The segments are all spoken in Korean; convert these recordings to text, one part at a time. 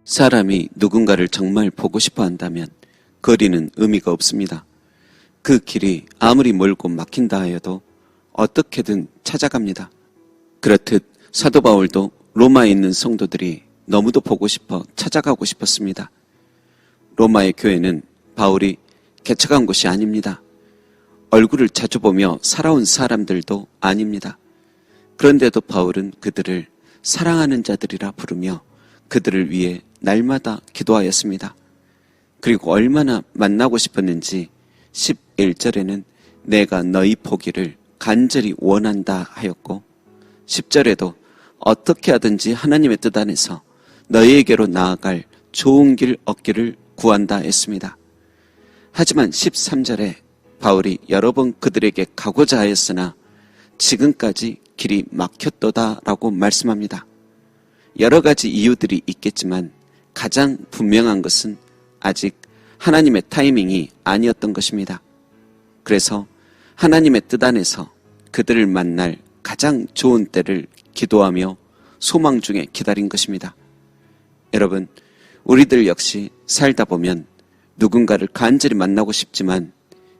사람이 누군가를 정말 보고 싶어 한다면 거리는 의미가 없습니다. 그 길이 아무리 멀고 막힌다 하여도 어떻게든 찾아갑니다. 그렇듯 사도 바울도 로마에 있는 성도들이 너무도 보고 싶어 찾아가고 싶었습니다. 로마의 교회는 바울이 개척한 곳이 아닙니다. 얼굴을 자주 보며 살아온 사람들도 아닙니다. 그런데도 바울은 그들을 사랑하는 자들이라 부르며 그들을 위해 날마다 기도하였습니다. 그리고 얼마나 만나고 싶었는지 11절에는 내가 너희 보기를 간절히 원한다 하였고 10절에도 어떻게 하든지 하나님의 뜻 안에서 너희에게로 나아갈 좋은 길 얻기를 구한다 했습니다. 하지만 13절에 바울이 여러 번 그들에게 가고자 하였으나 지금까지 길이 막혔도다라고 말씀합니다. 여러 가지 이유들이 있겠지만 가장 분명한 것은 아직 하나님의 타이밍이 아니었던 것입니다. 그래서 하나님의 뜻 안에서 그들을 만날 가장 좋은 때를 기도하며 소망 중에 기다린 것입니다. 여러분, 우리들 역시 살다 보면 누군가를 간절히 만나고 싶지만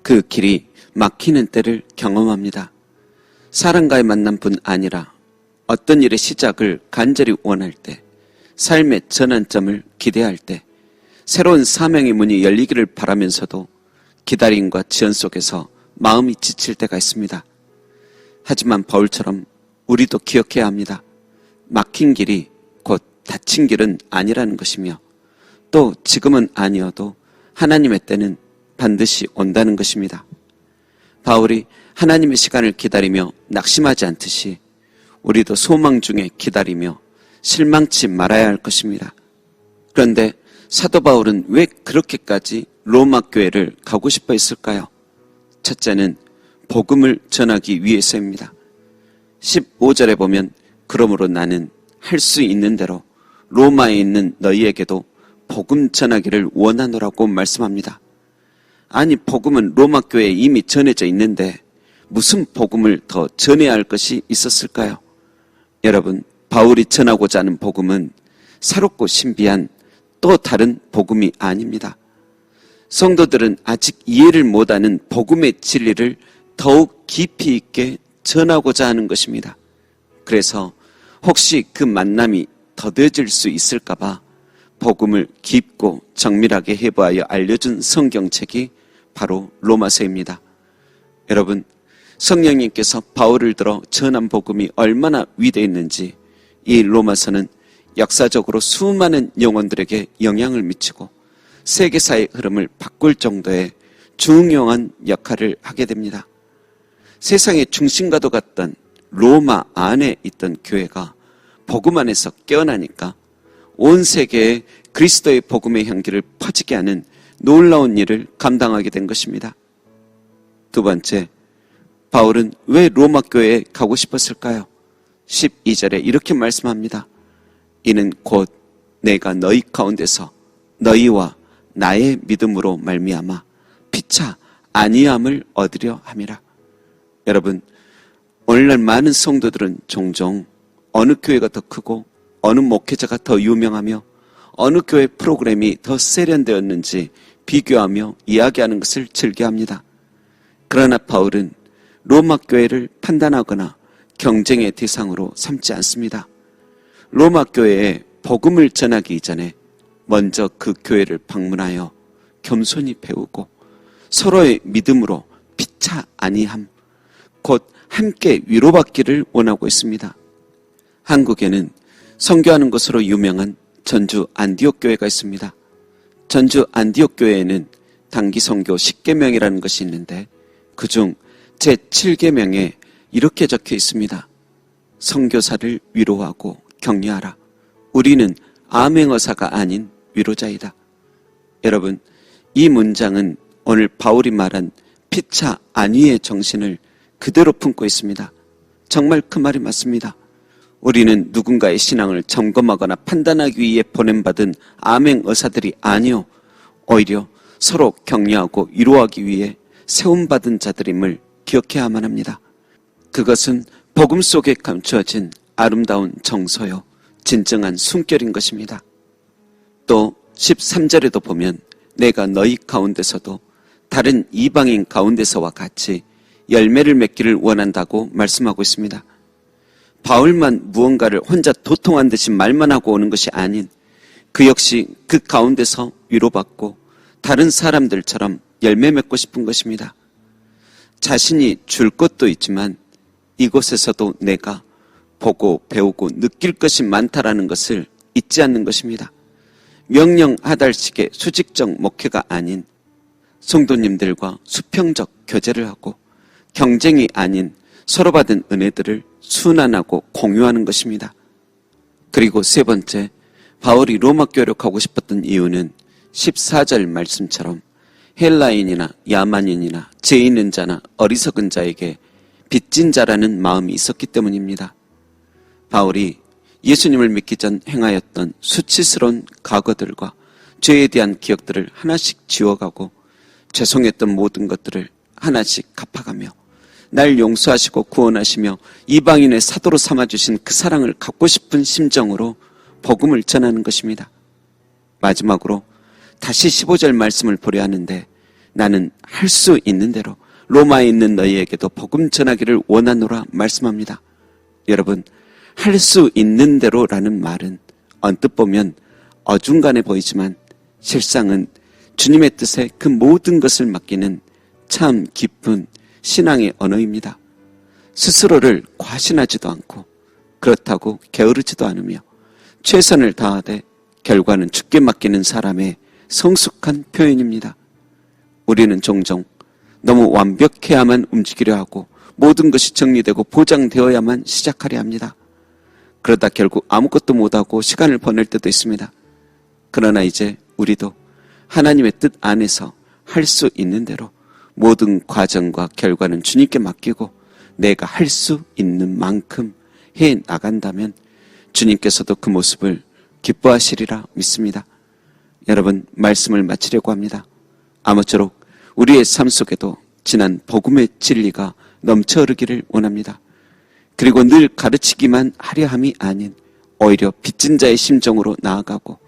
그 길이 막히는 때를 경험합니다. 사람과의 만남뿐 아니라 어떤 일의 시작을 간절히 원할 때, 삶의 전환점을 기대할 때, 새로운 사명의 문이 열리기를 바라면서도 기다림과 지연 속에서 마음이 지칠 때가 있습니다. 하지만 바울처럼 우리도 기억해야 합니다. 막힌 길이 곧 닫힌 길은 아니라는 것이며 또 지금은 아니어도 하나님의 때는 반드시 온다는 것입니다. 바울이 하나님의 시간을 기다리며 낙심하지 않듯이 우리도 소망 중에 기다리며 실망치 말아야 할 것입니다. 그런데 사도 바울은 왜 그렇게까지 로마 교회를 가고 싶어 했을까요? 첫째는 복음을 전하기 위해서입니다. 15절에 보면 그러므로 나는 할 수 있는 대로 로마에 있는 너희에게도 복음 전하기를 원하노라고 말씀합니다. 아니, 복음은 로마 교회에 이미 전해져 있는데 무슨 복음을 더 전해야 할 것이 있었을까요? 여러분, 바울이 전하고자 하는 복음은 새롭고 신비한 또 다른 복음이 아닙니다. 성도들은 아직 이해를 못하는 복음의 진리를 더욱 깊이 있게 전하고자 하는 것입니다. 그래서 혹시 그 만남이 더뎌질 수 있을까봐 복음을 깊고 정밀하게 해부하여 알려준 성경책이 바로 로마서입니다. 여러분, 성령님께서 바울을 들어 전한 복음이 얼마나 위대했는지 이 로마서는 역사적으로 수많은 영혼들에게 영향을 미치고 세계사의 흐름을 바꿀 정도의 중요한 역할을 하게 됩니다. 세상의 중심과도 같던 로마 안에 있던 교회가 복음 안에서 깨어나니까 온 세계에 그리스도의 복음의 향기를 퍼지게 하는 놀라운 일을 감당하게 된 것입니다. 두 번째, 바울은 왜 로마 교회에 가고 싶었을까요? 12절에 이렇게 말씀합니다. 이는 곧 내가 너희 가운데서 너희와 나의 믿음으로 말미암아 피차 안위함을 얻으려 함이라. 여러분, 오늘날 많은 성도들은 종종 어느 교회가 더 크고 어느 목회자가 더 유명하며 어느 교회 프로그램이 더 세련되었는지 비교하며 이야기하는 것을 즐겨합니다. 그러나 바울은 로마 교회를 판단하거나 경쟁의 대상으로 삼지 않습니다. 로마 교회에 복음을 전하기 이전에 먼저 그 교회를 방문하여 겸손히 배우고 서로의 믿음으로 피차 아니함, 곧 함께 위로받기를 원하고 있습니다. 한국에는 선교하는 것으로 유명한 전주 안디옥 교회가 있습니다. 전주 안디옥 교회에는 단기 선교 10계명이라는 것이 있는데 그중 제7계명에 이렇게 적혀 있습니다. 선교사를 위로하고 격려하라. 우리는 암행어사가 아닌 위로자이다. 여러분, 이 문장은 오늘 바울이 말한 피차 안위의 정신을 그대로 품고 있습니다. 정말 그 말이 맞습니다. 우리는 누군가의 신앙을 점검하거나 판단하기 위해 보냄받은 암행어사들이 아니요, 오히려 서로 격려하고 위로하기 위해 세움받은 자들임을 기억해야만 합니다. 그것은 복음 속에 감추어진 아름다운 정서요, 진정한 숨결인 것입니다. 또 13절에도 보면 내가 너희 가운데서도 다른 이방인 가운데서와 같이 열매를 맺기를 원한다고 말씀하고 있습니다. 바울만 무언가를 혼자 도통한 듯이 말만 하고 오는 것이 아닌 그 역시 그 가운데서 위로받고 다른 사람들처럼 열매 맺고 싶은 것입니다. 자신이 줄 것도 있지만 이곳에서도 내가 보고 배우고 느낄 것이 많다라는 것을 잊지 않는 것입니다. 명령하달식의 수직적 목회가 아닌 성도님들과 수평적 교제를 하고 경쟁이 아닌 서로 받은 은혜들을 순환하고 공유하는 것입니다. 그리고 세 번째, 바울이 로마 교회로 가고 싶었던 이유는 14절 말씀처럼 헬라인이나 야만인이나 죄 있는 자나 어리석은 자에게 빚진 자라는 마음이 있었기 때문입니다. 바울이 예수님을 믿기 전 행하였던 수치스러운 과거들과 죄에 대한 기억들을 하나씩 지워가고 죄송했던 모든 것들을 하나씩 갚아가며 날 용서하시고 구원하시며 이방인의 사도로 삼아주신 그 사랑을 갖고 싶은 심정으로 복음을 전하는 것입니다. 마지막으로 다시 15절 말씀을 보려 하는데 나는 할 수 있는 대로 로마에 있는 너희에게도 복음 전하기를 원하노라 말씀합니다. 여러분, 할 수 있는 대로라는 말은 언뜻 보면 어중간해 보이지만 실상은 주님의 뜻에 그 모든 것을 맡기는 참 깊은 신앙의 언어입니다. 스스로를 과신하지도 않고 그렇다고 게으르지도 않으며 최선을 다하되 결과는 주께 맡기는 사람의 성숙한 표현입니다. 우리는 종종 너무 완벽해야만 움직이려 하고 모든 것이 정리되고 보장되어야만 시작하려 합니다. 그러다 결국 아무것도 못하고 시간을 보낼 때도 있습니다. 그러나 이제 우리도 하나님의 뜻 안에서 할 수 있는 대로 모든 과정과 결과는 주님께 맡기고 내가 할 수 있는 만큼 해 나간다면 주님께서도 그 모습을 기뻐하시리라 믿습니다. 여러분, 말씀을 마치려고 합니다. 아무쪼록 우리의 삶 속에도 진한 복음의 진리가 넘쳐 흐르기를 원합니다. 그리고 늘 가르치기만 하려 함이 아닌 오히려 빚진 자의 심정으로 나아가고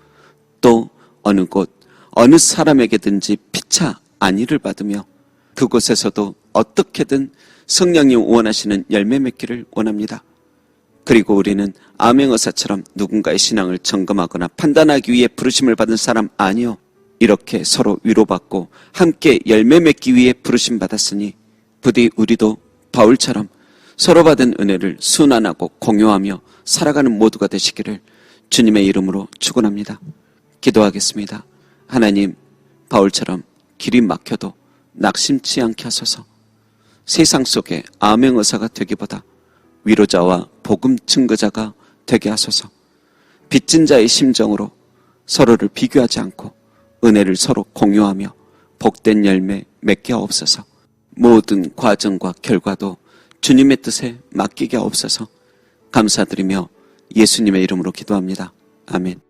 또 어느 곳 어느 사람에게든지 피차 안위를 받으며 그곳에서도 어떻게든 성령님 원하시는 열매 맺기를 원합니다. 그리고 우리는 암행어사처럼 누군가의 신앙을 점검하거나 판단하기 위해 부르심을 받은 사람 아니요, 이렇게 서로 위로받고 함께 열매 맺기 위해 부르심 받았으니 부디 우리도 바울처럼 서로 받은 은혜를 순환하고 공유하며 살아가는 모두가 되시기를 주님의 이름으로 축원합니다. 기도하겠습니다. 하나님, 바울처럼 길이 막혀도 낙심치 않게 하소서. 세상 속에 암행어사가 되기보다 위로자와 복음 증거자가 되게 하소서. 빚진 자의 심정으로 서로를 비교하지 않고 은혜를 서로 공유하며 복된 열매 맺게 하옵소서. 모든 과정과 결과도 주님의 뜻에 맡기게 하옵소서. 감사드리며 예수님의 이름으로 기도합니다. 아멘.